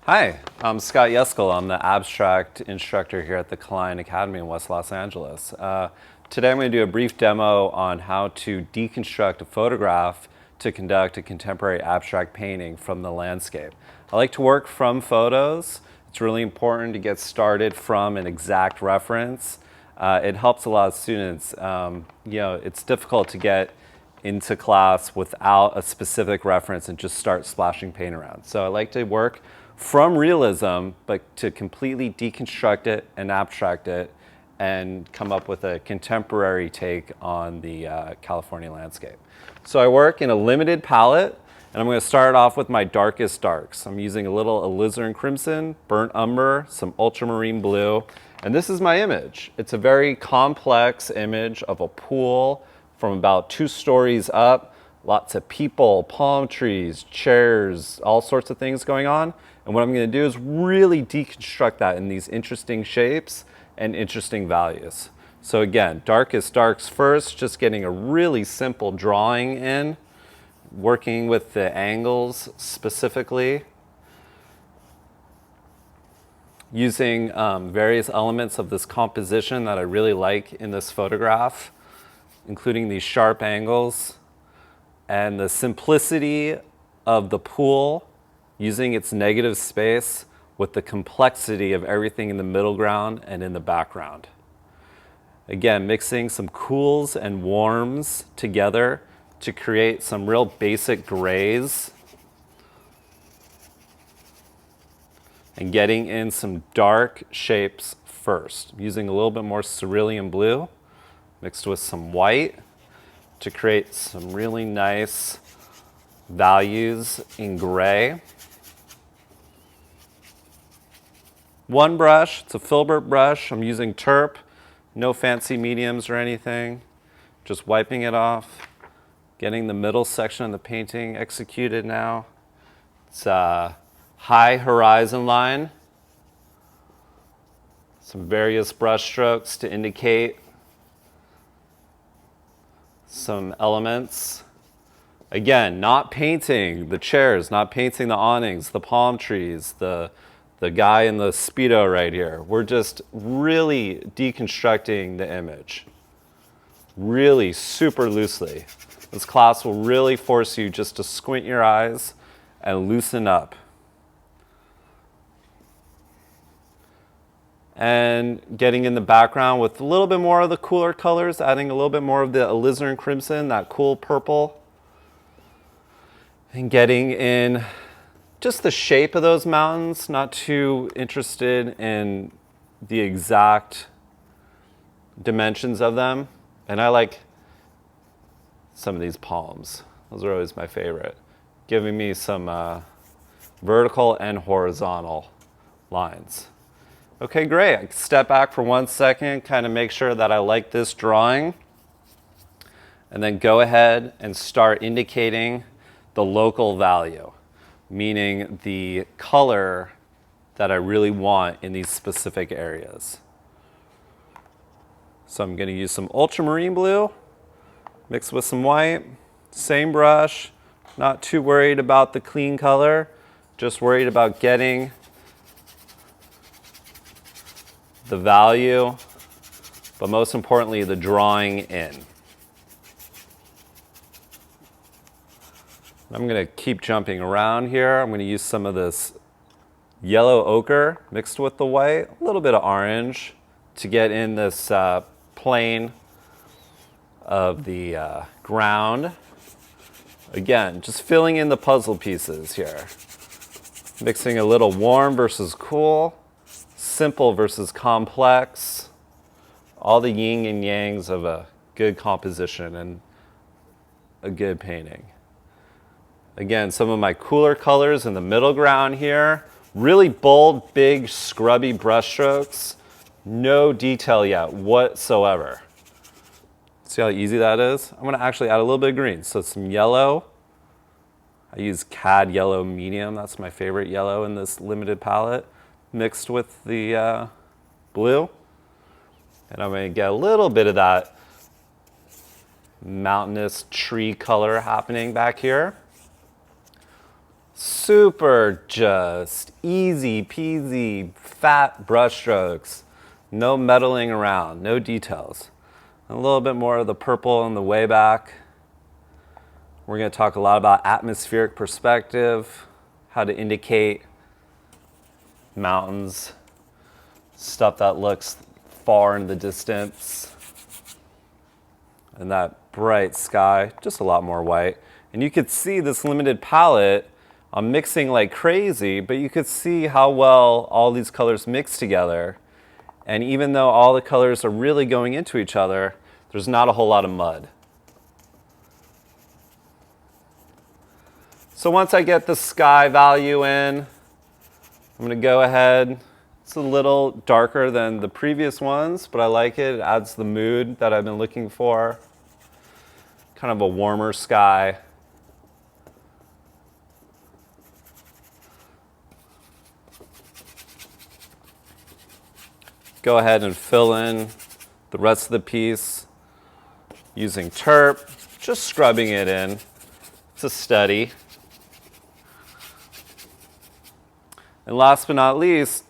Hi, I'm Scott Yeskel. I'm the abstract instructor here at the Kline Academy in West Los Angeles. Today I'm going to do a brief demo on how to deconstruct a photograph to conduct a contemporary abstract painting from the landscape. I like to work from photos. It's really important to get started from an exact reference. It helps a lot of students. It's difficult to get into class without a specific reference and just start splashing paint around. So I like to work from realism, but to completely deconstruct it and abstract it and come up with a contemporary take on the California landscape. So I work in a limited palette, and I'm going to start off with my darkest darks. I'm using a little alizarin crimson, burnt umber, some ultramarine blue, and this is my image. It's a very complex image of a pool from about 2 stories up, lots of people, palm trees, chairs, all sorts of things going on. And what I'm going to do is really deconstruct that in these interesting shapes and interesting values. So again, darkest darks first, just getting a really simple drawing in, working with the angles specifically, using various elements of this composition that I really like in this photograph, including these sharp angles and the simplicity of the pool, using its negative space with the complexity of everything in the middle ground and in the background. Again, mixing some cools and warms together to create some real basic grays and getting in some dark shapes first. I'm using a little bit more cerulean blue mixed with some white to create some really nice values in gray. One brush, it's a filbert brush. I'm using terp, no fancy mediums or anything. Just wiping it off, getting the middle section of the painting executed now. It's a high horizon line. Some various brush strokes to indicate some elements. Again, not painting the chairs, not painting the awnings, the palm trees, the guy in the Speedo right here. We're just really deconstructing the image. Really super loosely. This class will really force you just to squint your eyes and loosen up. And getting in the background with a little bit more of the cooler colors, adding a little bit more of the alizarin crimson, that cool purple. And getting in just the shape of those mountains, not too interested in the exact dimensions of them. And I like some of these palms. Those are always my favorite. Giving me some vertical and horizontal lines. Okay, great. I can step back for 1 second, kind of make sure that I like this drawing. And then go ahead and start indicating the local value, meaning the color that I really want in these specific areas. So I'm going to use some ultramarine blue, mixed with some white, same brush, not too worried about the clean color, just worried about getting the value, but most importantly, the drawing in. I'm going to keep jumping around here. I'm going to use some of this yellow ochre mixed with the white, a little bit of orange to get in this plane of the ground. Again, just filling in the puzzle pieces here. Mixing a little warm versus cool, simple versus complex, all the yin and yangs of a good composition and a good painting. Again, some of my cooler colors in the middle ground here. Really bold, big, scrubby brush strokes. No detail yet whatsoever. See how easy that is? I'm going to actually add a little bit of green. So some yellow. I use CAD yellow medium. That's my favorite yellow in this limited palette. Mixed with the blue. And I'm going to get a little bit of that mountainous tree color happening back here. Super just easy peasy, fat brush strokes. No meddling around, no details. A little bit more of the purple on the way back. We're going to talk a lot about atmospheric perspective, how to indicate mountains, stuff that looks far in the distance, and that bright sky, just a lot more white. And you could see this limited palette. I'm mixing like crazy, but you could see how well all these colors mix together. And even though all the colors are really going into each other, there's not a whole lot of mud. So once I get the sky value in, I'm going to go ahead. It's a little darker than the previous ones, but I like it. It adds the mood that I've been looking for. Kind of a warmer sky. Go ahead and fill in the rest of the piece using terp, just scrubbing it in. It's a study. And last but not least,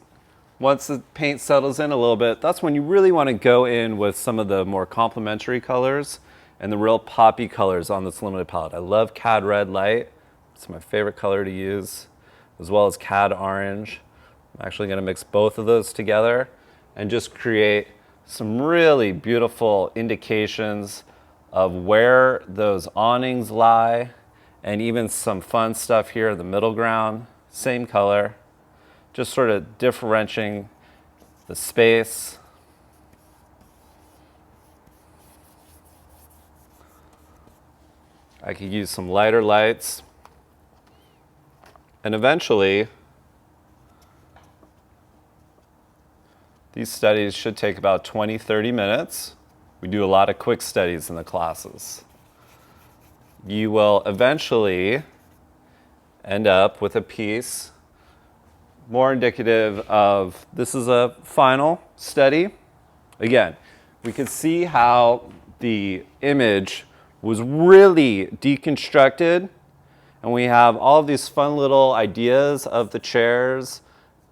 once the paint settles in a little bit, that's when you really want to go in with some of the more complementary colors and the real poppy colors on this limited palette. I love Cad Red Light. It's my favorite color to use, as well as Cad Orange. I'm actually going to mix both of those together and just create some really beautiful indications of where those awnings lie, and even some fun stuff here in the middle ground, same color, just sort of differentiating the space. I could use some lighter lights, and eventually these studies should take about 20-30 minutes. We do a lot of quick studies in the classes. You will eventually end up with a piece more indicative of, this is a final study. Again, we can see how the image was really deconstructed, and we have all of these fun little ideas of the chairs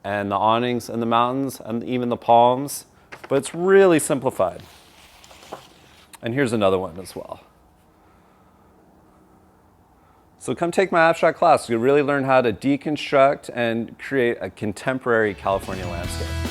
and the awnings and the mountains and even the palms, but it's really simplified. And here's another one as well. So come take my abstract class. You'll really learn how to deconstruct and create a contemporary California landscape.